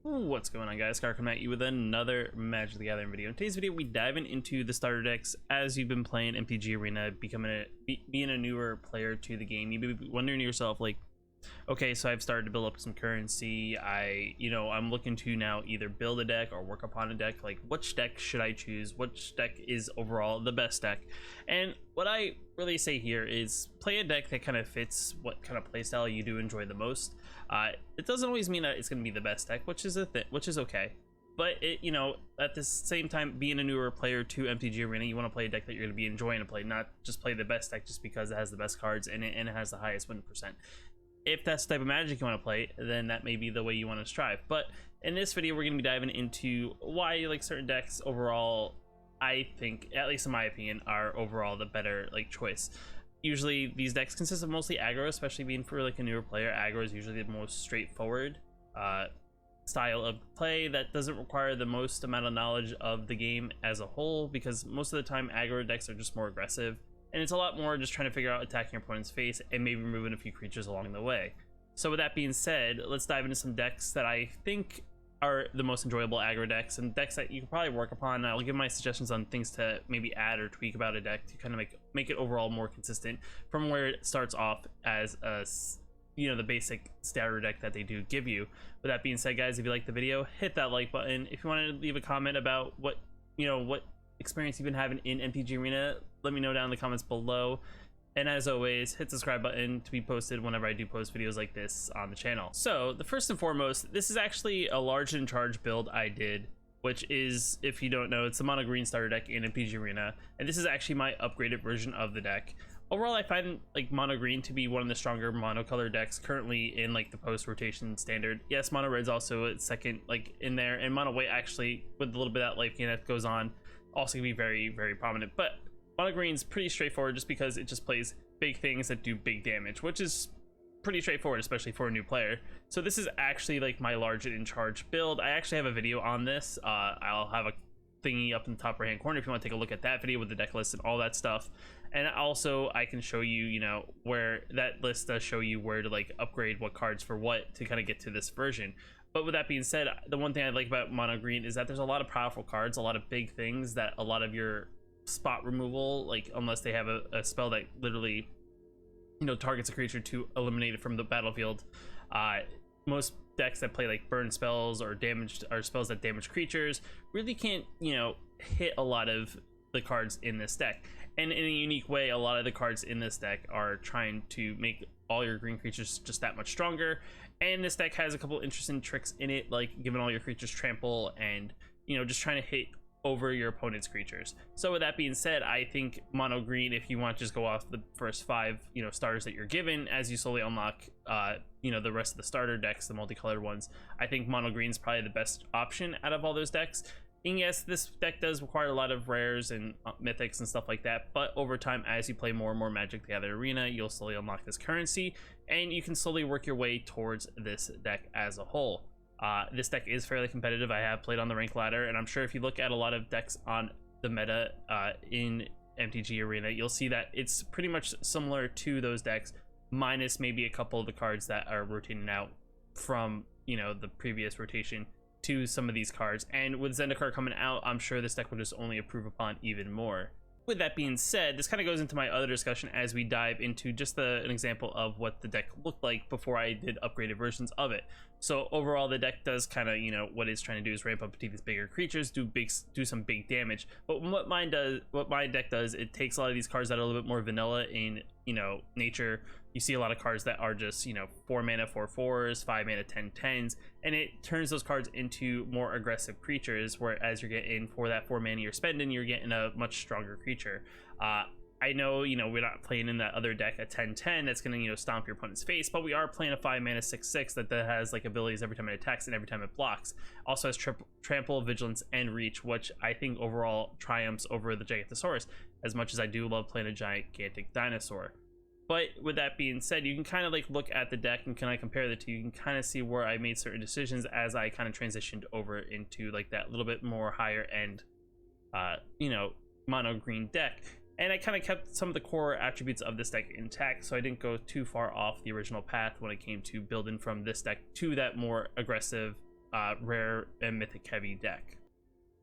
What's going on, guys? Car coming at you with another Magic the Gathering video. In today's video, we diving into the starter decks as you've been playing MTG Arena, being a newer player to the game. You may be wondering to yourself, like, okay, so I've started to build up some currency. I'm looking to now either build a deck or work upon a deck. Like, which deck should I choose? Which deck is overall the best deck? And what I really say here is play a deck that kind of fits what kind of playstyle you do enjoy the most. It doesn't always mean that it's going to be the best deck, which is okay. But at the same time, being a newer player to MTG Arena, you want to play a deck that you're going to be enjoying to play, not just play the best deck just because it has the best cards in it and it has the highest win percent. If that's the type of Magic you want to play, then that may be the way you want to strive. But in this video, we're going to be diving into why like certain decks overall, I think, at least in my opinion, are overall the better choice. Usually these decks consist of mostly aggro, especially being for like a newer player. Aggro is usually the most straightforward style of play that doesn't require the most amount of knowledge of the game as a whole, because most of the time aggro decks are just more aggressive. And it's a lot more just trying to figure out attacking your opponent's face and maybe removing a few creatures along the way. So with that being said, let's dive into some decks that I think are the most enjoyable aggro decks and decks that you can probably work upon. I'll give my suggestions on things to maybe add or tweak about a deck to kind of make it overall more consistent from where it starts off as the basic starter deck that they do give you. With that being said, guys, if you like the video, hit that like button. If you want to leave a comment about what experience you've been having in MTG Arena, let me know down in the comments below. And as always, hit the subscribe button to be posted whenever I do post videos like this on the channel. So the first and foremost, this is actually a large in charge build I did, which is, if you don't know, it's the mono green starter deck in MTG Arena, and this is actually my upgraded version of the deck. Overall, I find mono green to be one of the stronger monocolor decks currently in the post rotation standard. Yes, mono red's also a second in there, and mono white actually, with a little bit of that life gain that goes on, also can be very, very prominent. But mono green's pretty straightforward just because it just plays big things that do big damage, which is pretty straightforward, especially for a new player. So this is actually my large and in charge build. I actually have a video on this. I'll have a thingy up in the top right hand corner if you want to take a look at that video with the deck list and all that stuff. And also I can show you where that list does show you where to upgrade what cards for what to kind of get to this version. But with that being said, the one thing I like about mono green is that there's a lot of powerful cards, a lot of big things that a lot of your spot removal, unless they have a spell that literally targets a creature to eliminate it from the battlefield. Most decks that play burn spells or spells that damage creatures really can't hit a lot of the cards in this deck. And in a unique way, a lot of the cards in this deck are trying to make all your green creatures just that much stronger. And this deck has a couple interesting tricks in it, like giving all your creatures trample and just trying to hit over your opponent's creatures. So with that being said, I think mono green, if you want to just go off the first 5 starters that you're given, as you slowly unlock the rest of the starter decks, the multicolored ones, I think mono green is probably the best option out of all those decks. And yes, this deck does require a lot of rares and mythics and stuff like that, but over time, as you play more and more Magic the Gathering Arena, you'll slowly unlock this currency and you can slowly work your way towards this deck as a whole. This deck is fairly competitive. I have played on the rank ladder, and I'm sure if you look at a lot of decks on the meta in MTG Arena, you'll see that it's pretty much similar to those decks, minus maybe a couple of the cards that are rotating out from the previous rotation to some of these cards. And with Zendikar coming out, I'm sure this deck will just only improve upon even more. With that being said, this kind of goes into my other discussion as we dive into just an example of what the deck looked like before I did upgraded versions of it. So overall, the deck does kind of, what it's trying to do is ramp up to these bigger creatures, do some big damage. But what my deck does, it takes a lot of these cards that are a little bit more vanilla in, nature. You see a lot of cards that are just, 4 mana 4/4s, 5 mana 10/10s, and it turns those cards into more aggressive creatures, whereas you're getting, for that 4 mana you're spending, you're getting a much stronger creature. I know, we're not playing in that other deck a 10/10 that's going to, stomp your opponent's face, but we are playing a 5 mana 6/6 that has abilities every time it attacks and every time it blocks. Also has trample, vigilance, and reach, which I think overall triumphs over the Gigantosaurus, as much as I do love playing a gigantic dinosaur. But with that being said, you can kind of look at the deck and kind of compare the two. You can kind of see where I made certain decisions as I kind of transitioned over into that little bit more higher end mono green deck. And I kind of kept some of the core attributes of this deck intact, so I didn't go too far off the original path when it came to building from this deck to that more aggressive rare and mythic heavy deck.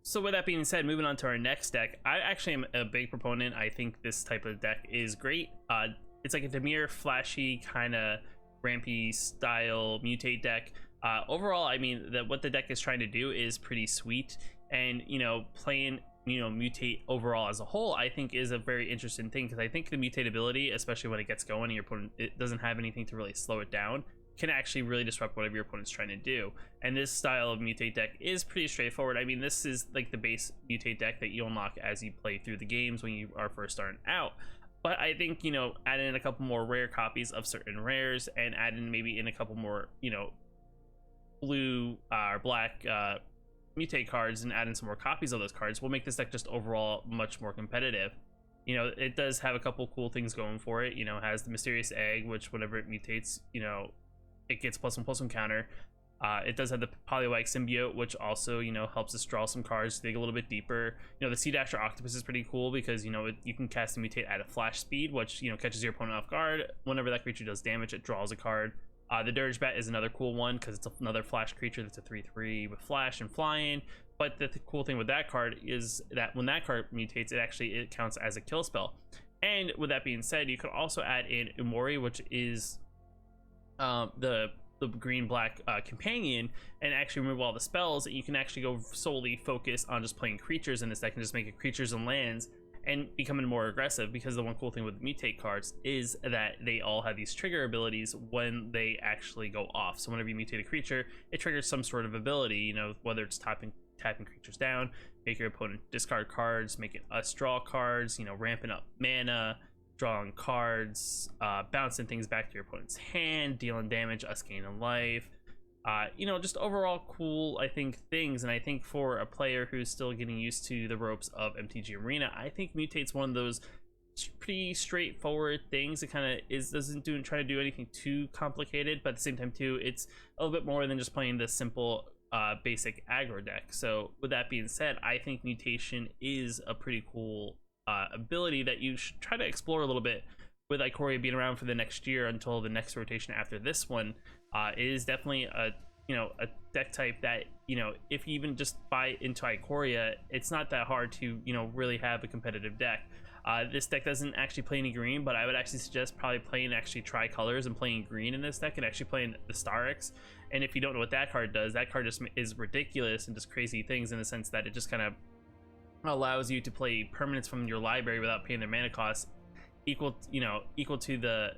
So with that being said, moving on to our next deck, I actually am a big proponent. I think this type of deck is great. It's like a Demir flashy kind of rampy style mutate deck. Overall, I mean, what the deck is trying to do is pretty sweet, and playing mutate overall as a whole, I think is a very interesting thing, because I think the mutate ability, especially when it gets going and your opponent it doesn't have anything to really slow it down, can actually really disrupt whatever your opponent's trying to do. And this style of mutate deck is pretty straightforward. I mean, this is like the base mutate deck that you unlock as you play through the games when you are first starting out. But I think, add in a couple more rare copies of certain rares, and add in maybe in a couple more, blue or black mutate cards, and add in some more copies of those cards will make this deck just overall much more competitive. It does have a couple cool things going for it. It has the mysterious egg, which whenever it mutates, it gets +1/+1 counter. It does have the Poliwag symbiote, which also helps us draw some cards, dig a little bit deeper. The Sea Dasher Octopus is pretty cool because you can cast and mutate at a flash speed, which catches your opponent off guard. Whenever that creature does damage, it draws a card. The Dirge Bat is another cool one because it's another flash creature that's a 3/3 with flash and flying. But the cool thing with that card is that when that card mutates, it counts as a kill spell. And with that being said, you could also add in Umori, which is the green black companion, and actually remove all the spells. You can actually go solely focus on just playing creatures in this deck and just make it creatures and lands and becoming more aggressive, because the one cool thing with mutate cards is that they all have these trigger abilities when they actually go off. So whenever you mutate a creature, it triggers some sort of ability, whether it's tapping creatures down, make your opponent discard cards, making us draw cards, ramping up mana, drawing cards, bouncing things back to your opponent's hand, dealing damage, us gaining life. Just overall cool, I think, things. And I think for a player who's still getting used to the ropes of MTG Arena, I think mutate's one of those pretty straightforward things. It kind of doesn't try to do anything too complicated, but at the same time too, it's a little bit more than just playing the simple basic aggro deck. So with that being said, I think mutation is a pretty cool ability that you should try to explore a little bit. With Ikoria being around for the next year until the next rotation after this one, it is definitely a deck type that if you even just buy into Ikoria, it's not that hard to really have a competitive deck. This deck doesn't actually play any green, but I would actually suggest probably playing tricolors and playing green in this deck, and actually playing the Starix. And if you don't know what that card does, that card just is ridiculous and just crazy things, in the sense that it just kind of allows you to play permanents from your library without paying their mana costs, equal to the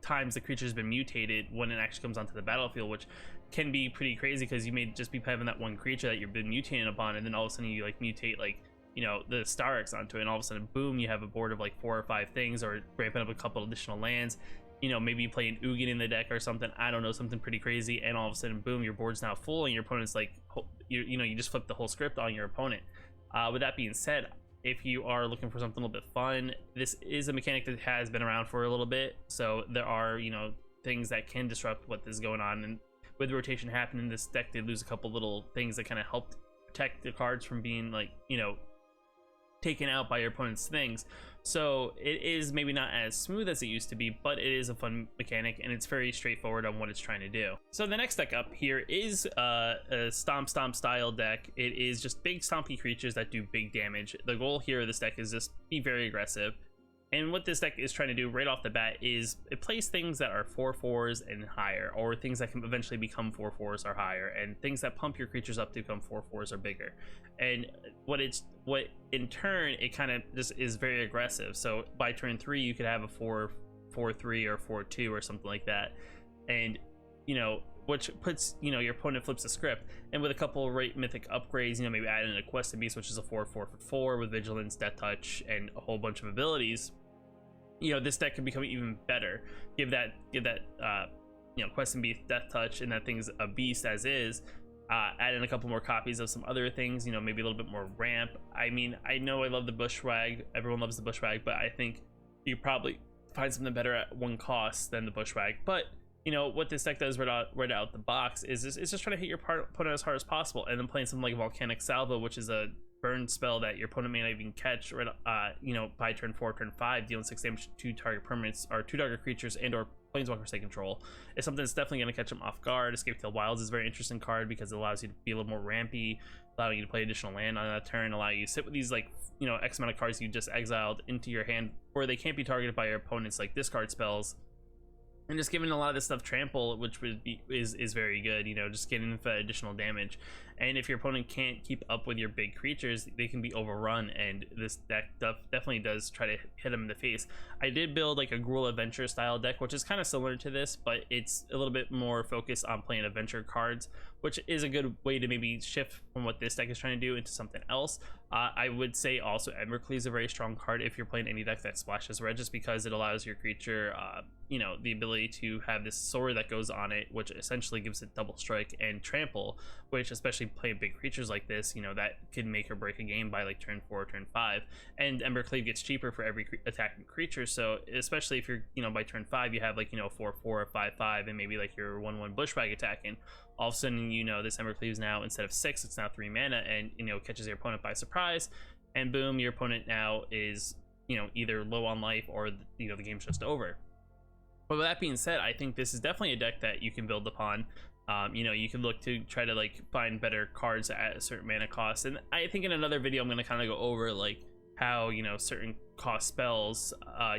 times the creature's been mutated when it actually comes onto the battlefield, which can be pretty crazy, because you may just be having that one creature that you've been mutating upon, and then all of a sudden you mutate the Starix onto it, and all of a sudden boom, you have a board of 4 or 5 things, or ramping up a couple additional lands. Maybe you play an Ugin in the deck or something, I don't know, something pretty crazy, and all of a sudden boom, your board's now full, and your opponent's you just flip the whole script on your opponent. With that being said, if you are looking for something a little bit fun, this is a mechanic that has been around for a little bit, so there are things that can disrupt what is going on. And with rotation happening in this deck, they lose a couple little things that kind of help protect the cards from being taken out by your opponent's things. So it is maybe not as smooth as it used to be, but it is a fun mechanic, and it's very straightforward on what it's trying to do. So the next deck up here is a Stomp Stomp style deck. It is just big stompy creatures that do big damage. The goal here of this deck is just be very aggressive. And what this deck is trying to do right off the bat is it plays things that are 4/4s and higher, or things that can eventually become 4/4s or higher, and things that pump your creatures up to become 4/4s or bigger. And what in turn, it kind of just is very aggressive. So by turn 3, you could have a 4/4/3 or 4/2 or something like that, and which puts your opponent flips the script. And with a couple of mythic upgrades, maybe add in a Questing Beast, which is a 4/4/4 with vigilance, death touch, and a whole bunch of abilities. This deck can become even better. Give that Questing Beast, death touch, and that thing's a beast as is. Add in a couple more copies of some other things, maybe a little bit more ramp. I mean, I know I love the Bushwag, everyone loves the Bushwag, but I think you probably find something better at one cost than the Bushwag. But what this deck does right out the box is it's just trying to hit your opponent as hard as possible, and then playing something like Volcanic Salvo, which is a burn spell that your opponent may not even catch by turn 4, turn 5, dealing 6 damage to 2 target permanents or 2 target creatures and or Planeswalkers take control is something that's definitely going to catch them off guard. Escape to the Wilds is a very interesting card because it allows you to be a little more rampy, allowing you to play additional land on that turn, allow you to sit with these like, you know, X amount of cards you just exiled into your hand where they can't be targeted by your opponents, like discard spells. And just giving a lot of this stuff trample, which would be is very good, you know, just getting that additional damage. And if your opponent can't keep up with your big creatures, they can be overrun, and this deck definitely does try to hit them in the face. I did build like a Gruul Adventure style deck, which is kind of similar to this, but it's a little bit more focused on playing adventure cards, which is a good way to maybe shift from what this deck is trying to do into something else. I would say also Embercleave is a very strong card if you're playing any deck that splashes red, just because it allows your creature, you know, the ability to have this sword that goes on it, which essentially gives it double strike and trample, which especially playing big creatures like this, you know, that can make or break a game by like turn 4 or turn 5. And Embercleave gets cheaper for every attacking creature, so especially if you're, you know, by turn 5 you have like, you know, 4/4 or 5/5 and maybe like your 1/1 bushwhack attacking, all of a sudden, you know, this Embercleave is now, instead of 6, it's now 3 mana, and, you know, catches your opponent by surprise, and boom, your opponent now is, you know, either low on life or, you know, the game's just over. But with that being said, I think this is definitely a deck that you can build upon. You know, you can look to try to like find better cards at a certain mana cost, and I think in another video I'm going to kind of go over like how, you know, certain cost spells,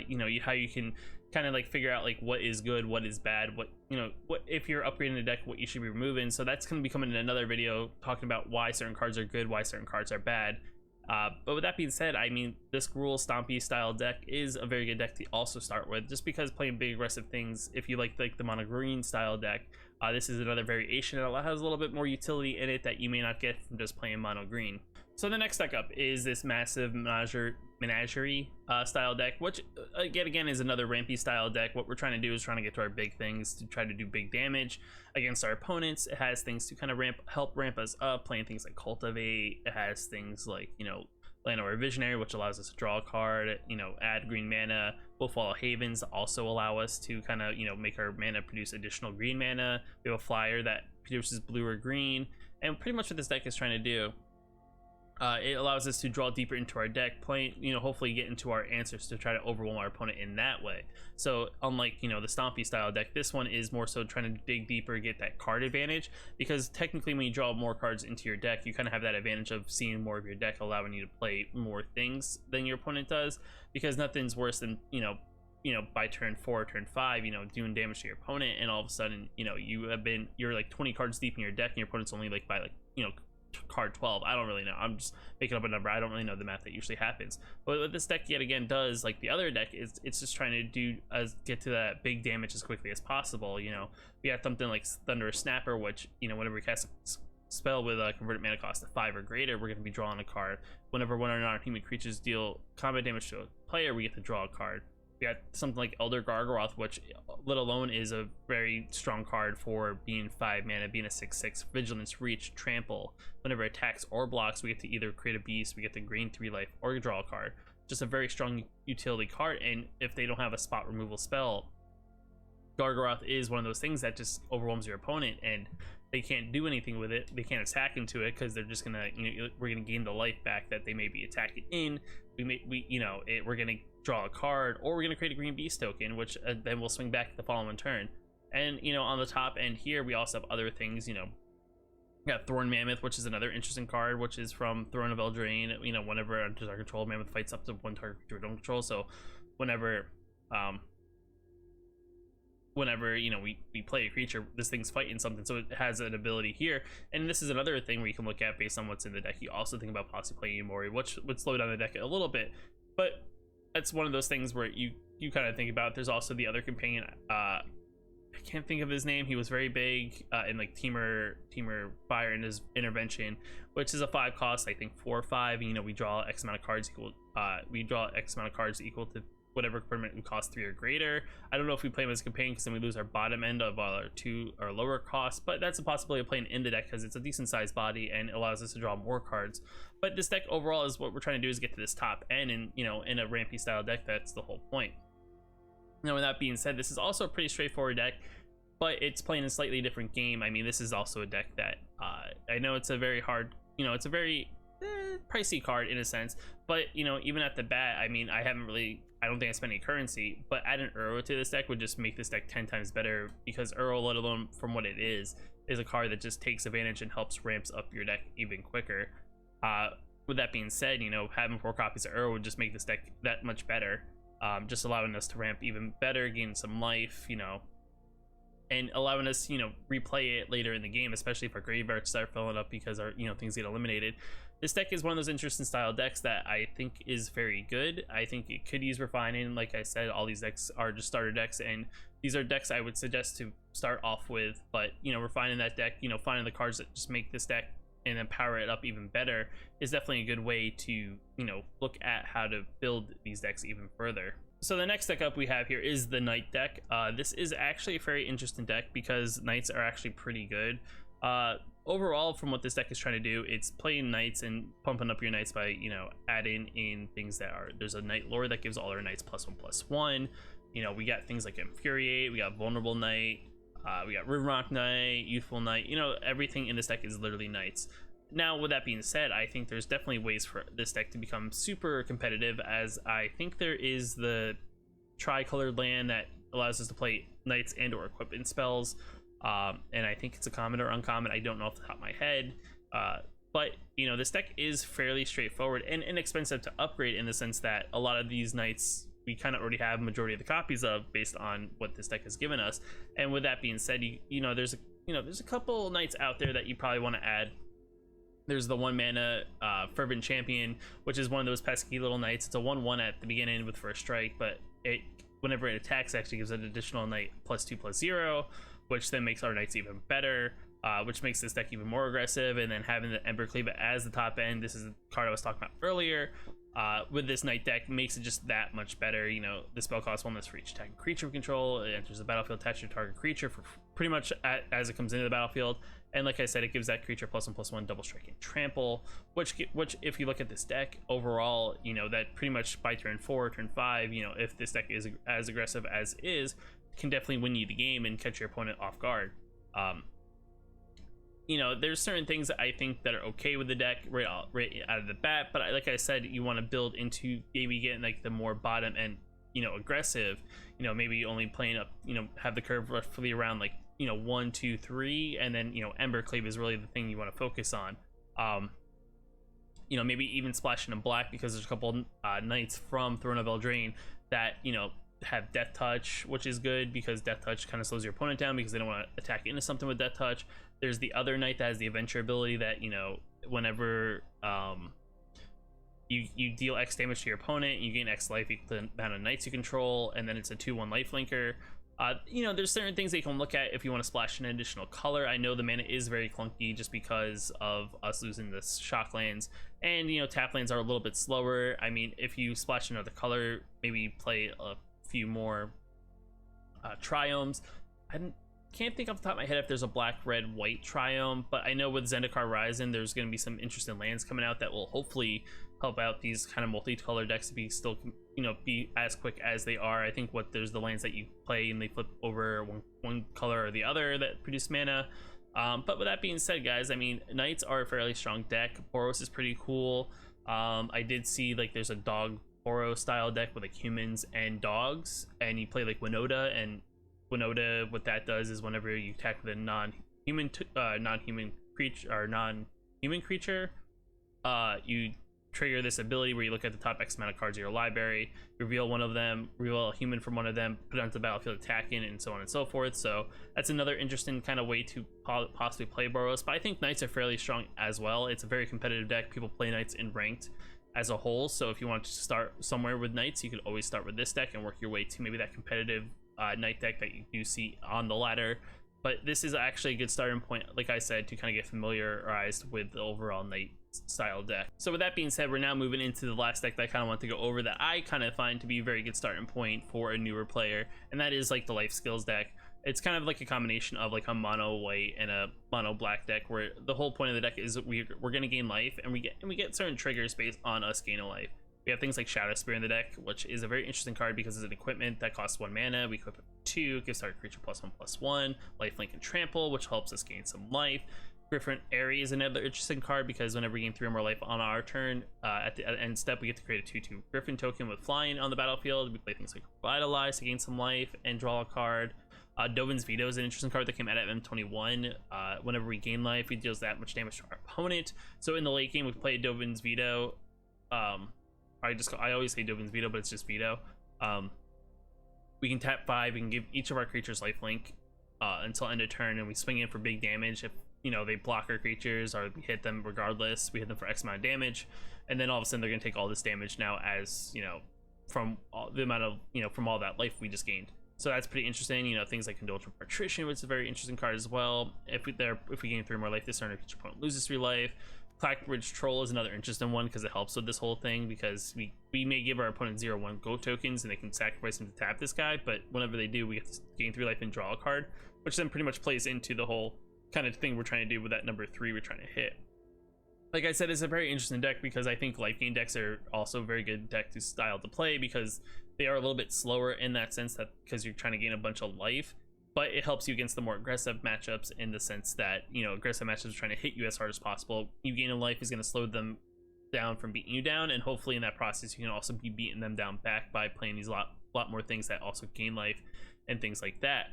you know, how you can kind of like figure out like what is good, what is bad, what, you know, what if you're upgrading the deck, what you should be removing. So that's going to be coming in another video talking about why certain cards are good, why certain cards are bad. But with that being said, I mean, this Gruul Stompy style deck is a very good deck to also start with, just because playing big aggressive things, if you like the mono green style deck, this is another variation that has a little bit more utility in it that you may not get from just playing mono green. So the next deck up is this massive menagerie style deck, which again is another rampy style deck. What we're trying to do is trying to get to our big things to try to do big damage against our opponents. It has things to kind of help ramp us up, playing things like Cultivate. It has things like, you know, Landowner Visionary, which allows us to draw a card, you know, add green mana. Wolfwallow Havens also allow us to kind of, you know, make our mana produce additional green mana. We have a flyer that produces blue or green, and pretty much what this deck is trying to do, it allows us to draw deeper into our deck, playing, you know, hopefully get into our answers to try to overwhelm our opponent in that way. So unlike, you know, the Stompy style deck, this one is more so trying to dig deeper, get that card advantage, because technically when you draw more cards into your deck, you kind of have that advantage of seeing more of your deck, allowing you to play more things than your opponent does, because nothing's worse than, you know, by turn 4 or turn 5, you know, doing damage to your opponent, and all of a sudden, you know, you're like 20 cards deep in your deck and your opponent's only like by like, you know, card 12. I don't really know, I'm just making up a number. I don't really know the math that usually happens. But what this deck yet again does, like the other deck, is it's just trying to do get to that big damage as quickly as possible. You know, we have something like Thunderous Snapper, which, you know, whenever we cast a spell with a converted mana cost of 5 or greater, we're going to be drawing a card. Whenever one of our non-human creatures deal combat damage to a player, we get to draw a card. We got something like Elder Gargaroth, which let alone is a very strong card for being 5 mana, being a 6/6, Vigilance, Reach, Trample. Whenever it attacks or blocks, we get to either create a beast, we get to gain 3 life, or draw a card. Just a very strong utility card, and if they don't have a spot removal spell, Gargaroth is one of those things that just overwhelms your opponent, and they can't do anything with it. They can't attack into it because they're just gonna, you know, we're gonna gain the life back that they may be attacking in. We're gonna draw a card, or we're gonna create a green beast token, which then we'll swing back the following turn. And, you know, on the top end here, we also have other things. You know, we got Thorn Mammoth, which is another interesting card, which is from Throne of Eldraine. You know, whenever under our control, Mammoth fights up to 1 target creature we don't control. So whenever you know, we play a creature, this thing's fighting something, so it has an ability here. And this is another thing where you can look at based on what's in the deck. You also think about possibly playing Mori, which would slow down the deck a little bit, but that's one of those things where you kind of think about. There's also the other companion, I can't think of his name. He was very big in like Temur Fire in his intervention, which is a 5 cost, I think 4 or 5. And, you know, we draw X amount of cards equal to whatever permanent would cost 3 or greater. I don't know if we play him as a companion, because then we lose our bottom end of our 2 or lower cost, but that's a possibility of playing in the deck because it's a decent sized body and it allows us to draw more cards. But this deck overall is what we're trying to do, is get to this top end, and, you know, in a rampy style deck, that's the whole point. Now, with that being said, this is also a pretty straightforward deck, but it's playing a slightly different game. I mean, this is also a deck that I know it's a very hard, you know, it's a very pricey card in a sense, but, you know, even at the bat, I mean, I I don't think I spend any currency, but add an Earl to this deck would just make this deck 10 times better, because Earl, let alone from what it is a card that just takes advantage and helps ramps up your deck even quicker. With that being said, you know, having 4 copies of Earl would just make this deck that much better, just allowing us to ramp even better, gain some life, you know, and allowing us, you know, replay it later in the game, especially if our graveyards start filling up because our, you know, things get eliminated. This deck is one of those interesting style decks that I think is very good. I think it could use refining. Like I said, all these decks are just starter decks, and these are decks I would suggest to start off with. But, you know, refining that deck, you know, finding the cards that just make this deck and then power it up even better is definitely a good way to, you know, look at how to build these decks even further. So the next deck up we have here is the Knight deck. This is actually a very interesting deck because Knights are actually pretty good. Overall, from what this deck is trying to do, it's playing Knights and pumping up your Knights by, you know, adding in things that are, there's a Knight lore that gives all our Knights +1/+1. You know, we got things like Infuriate, we got Vulnerable Knight, we got Rimrock Knight, Youthful Knight. You know, everything in this deck is literally Knights. Now, with that being said, I think there's definitely ways for this deck to become super competitive, as I think there is the tri-colored land that allows us to play Knights and or equipment spells. And I think it's a common or uncommon, I don't know off the top of my head, but you know, this deck is fairly straightforward and inexpensive to upgrade, in the sense that a lot of these Knights we kind of already have majority of the copies of based on what this deck has given us. And with that being said, you know, there's a couple Knights out there that you probably want to add. There's the 1 mana Fervent Champion, which is one of those pesky little Knights. It's a 1/1 at the beginning with first strike, but it, whenever it attacks, actually gives an additional Knight +2/+0, which then makes our Knights even better, which makes this deck even more aggressive. And then having the Embercleave as the top end, this is the card I was talking about earlier, with this Knight deck, makes it just that much better. You know, the spell costs 1 less for each attacking creature we control. It enters the battlefield, attached to your target creature for pretty much as it comes into the battlefield. And like I said, it gives that creature +1/+1 double strike and trample, which if you look at this deck overall, you know, that pretty much by turn 4, turn 5, you know, if this deck is as aggressive as is, can definitely win you the game and catch your opponent off guard. You know, there's certain things that I think that are okay with the deck right out of the bat, but like I said, you want to build into maybe getting like the more bottom end, you know, aggressive, you know, maybe only playing up, you know, have the curve roughly around like, you know, 1, 2, 3, and then, you know, Embercleave is really the thing you want to focus on. You know, maybe even splashing in black, because there's a couple Knights from Throne of Eldraine that, you know, have Death Touch, which is good because Death Touch kind of slows your opponent down because they don't want to attack into something with Death Touch. There's the other Knight that has the Adventure ability that, you know, whenever you deal X damage to your opponent, you gain X life equal to the amount of Knights you control, and then it's a 2/1 lifelinker. You know, there's certain things that you can look at if you want to splash an additional color. I know the mana is very clunky just because of us losing the shock lands, and, you know, tap lands are a little bit slower. I mean, if you splash another color, maybe play a few more triomes. I can't think off the top of my head if there's a black, red, white triome, but I know with Zendikar Rising there's going to be some interesting lands coming out that will hopefully help out these kind of multicolor decks to be still, you know, be as quick as they are. I think there's the lands that you play and they flip over one color or the other that produce mana. But with that being said, guys, I mean, Knights are a fairly strong deck. Boros is pretty cool. I did see like there's a dog Boros style deck with like humans and dogs, and you play like Winota, and Winota, what that does is whenever you attack with a non-human creature, you trigger this ability where you look at the top X amount of cards of your library, reveal one of them, reveal a human from one of them, put it onto the battlefield attacking, and so on and so forth. So that's another interesting kind of way to possibly play Boros. But I think Knights are fairly strong as well. It's a very competitive deck. People play Knights in ranked as a whole, so if you want to start somewhere with Knights, you could always start with this deck and work your way to maybe that competitive Knight deck that you do see on the ladder. But this is actually a good starting point, like I said, to kind of get familiarized with the overall Knight style deck. So with that being said, we're now moving into the last deck that I kind of want to go over, that I kind of find to be a very good starting point for a newer player, and that is like the Life Skills deck. It's kind of like a combination of like a mono white and a mono black deck, where the whole point of the deck is we're going to gain life, and we get certain triggers based on us gaining life. We have things like Shadow Spear in the deck, which is a very interesting card because it's an equipment that costs 1 mana. We equip it 2, gives target creature +1/+1, lifelink and trample, which helps us gain some life. Griffin Airy is another interesting card because whenever we gain 3 or more life on our turn, at the end step, we get to create a 2/2 Griffin token with flying on the battlefield. We play things like Revitalize to gain some life and draw a card. Dovin's Veto is an interesting card that came out at M21. Whenever we gain life, it deals that much damage to our opponent. So in the late game, we play Dovin's Veto. I always say Dovin's Veto, but it's just Veto. We can tap 5 and give each of our creatures lifelink until end of turn, and we swing in for big damage if they block our creatures or we hit them regardless. We hit them for X amount of damage, and then all of a sudden they're going to take all this damage now as from the amount of from all that life we just gained. So that's pretty interesting. Things like Indulgent Patrician, which is a very interesting card as well. If we gain 3 more life this turn, if each opponent loses 3 life. Clackbridge Troll is another interesting one because it helps with this whole thing, because we may give our opponent 0/1 go tokens and they can sacrifice them to tap this guy, but whenever they do, we get to gain 3 life and draw a card, which then pretty much plays into the whole kind of thing we're trying to do with that number 3 we're trying to hit. Like I said, it's a very interesting deck because I think life gain decks are also a very good deck to style to play because they are a little bit slower in that sense, that because you're trying to gain a bunch of life, but it helps you against the more aggressive matchups in the sense that aggressive matchups are trying to hit you as hard as possible. You gain a life is going to slow them down from beating you down, and hopefully in that process you can also be beating them down back by playing these lot more things that also gain life and things like that.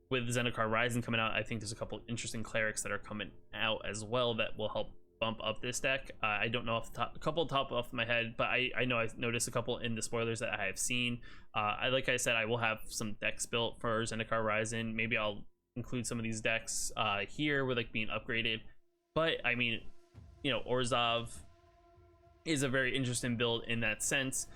With Zendikar Rising coming out, I think there's a couple interesting clerics that are coming out as well that will help bump up this deck. I don't know off the top of my head, but I know I've noticed a couple in the spoilers that I have seen. Like I said, I will have some decks built for Zendikar Rising. Maybe I'll include some of these decks here with being upgraded. But I mean, Orzhov is a very interesting build in that sense.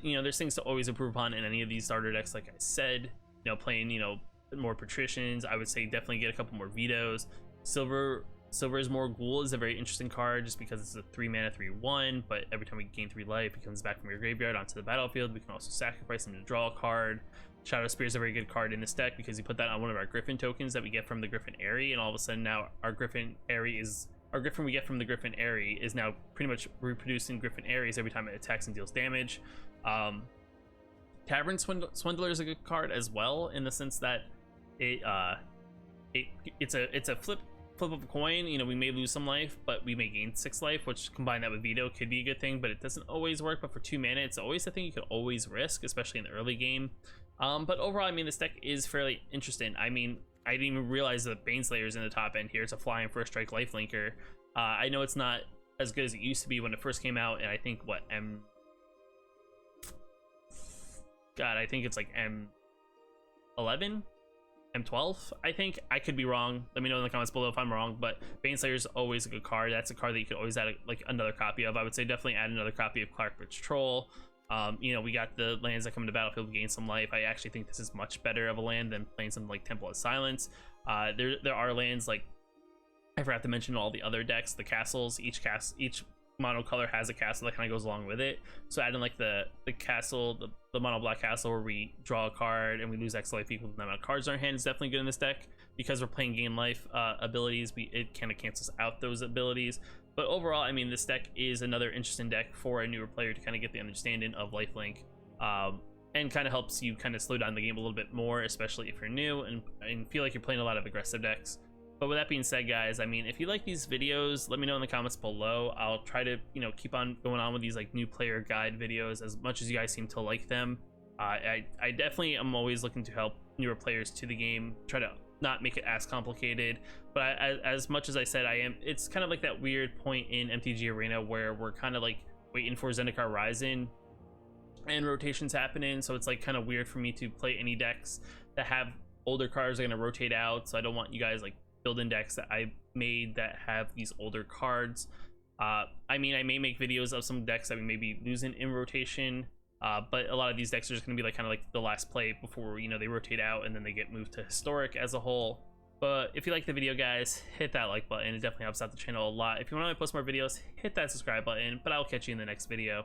There's things to always improve upon in any of these starter decks. Like I said, playing more patricians. I would say definitely get a couple more vetoes. Silver's More Ghoul is a very interesting card just because it's a 3 mana 3/1, but every time we gain 3 life, it comes back from your graveyard onto the battlefield. We can also sacrifice them to draw a card. Shadow Spear is a very good card in this deck because you put that on one of our Griffin tokens that we get from the Griffin Airy, and all of a sudden now our Griffin we get from the Griffin Airy is now pretty much reproducing Griffin Airies every time it attacks and deals damage. Tavern Swindler is a good card as well in the sense that it's a flip of a coin. We may lose some life, but we may gain 6 life, which combine that with veto could be a good thing, but it doesn't always work. But for 2 mana, it's always a thing you could always risk, especially in the early game. But overall, I mean, this deck is fairly interesting. I mean, I didn't even realize that Baneslayer is in the top end here. It's a flying first strike lifelinker. I know it's not as good as it used to be when it first came out, and I think I think it's like M11, M12, I think. I could be wrong. Let me know in the comments below if I'm wrong, but Baneslayer is always a good card. That's a card that you could always add another copy of. I would say definitely add another copy of Clackbridge Troll. We got the lands that come to battlefield, gain some life. I actually think this is much better of a land than playing something like Temple of Silence. There are lands like, I forgot to mention all the other decks, the castles. Each mono color has a castle that kind of goes along with it. So adding like the castle, the mono black castle where we draw a card and we lose X life equal to the amount of cards in our hand is definitely good in this deck because we're playing gain life abilities. It kind of cancels out those abilities. But overall, I mean, this deck is another interesting deck for a newer player to kind of get the understanding of lifelink, and kind of helps you kind of slow down the game a little bit more, especially if you're new and feel like you're playing a lot of aggressive decks. But with that being said, guys, I mean, if you like these videos, let me know in the comments below. I'll try to, keep on going on with these like new player guide videos as much as you guys seem to like them. I definitely am always looking to help newer players to the game, try to not make it as complicated. But as much as I said, it's kind of like that weird point in MTG Arena where we're kind of like waiting for Zendikar Rising and rotations happening. So it's like kind of weird for me to play any decks that have older cards that are going to rotate out. So I don't want you guys like building decks that I made that have these older cards. I mean, I may make videos of some decks that we may be losing in rotation, but a lot of these decks are just going to be like kind of like the last play before they rotate out and then they get moved to historic as a whole. But if you like the video, guys, hit that like button. It definitely helps out the channel a lot. If you want to post more videos, hit that subscribe button. But I'll catch you in the next video.